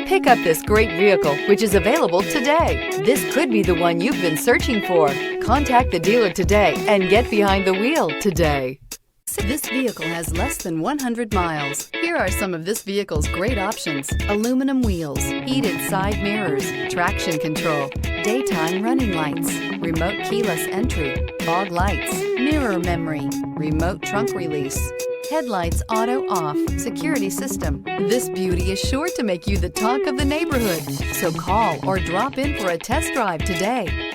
Pick up this great vehicle, which is available today. This could be the one you've been searching for. Contact the dealer today and get behind the wheel today. This vehicle has less than 100 miles. Here are some of this vehicle's great options: aluminum wheels, heated side mirrors, traction control, daytime running lights, remote keyless entry, fog lights, mirror memory, remote trunk release, headlights auto off, security system. This beauty is sure to make you the talk of the neighborhood. So call or drop in for a test drive today.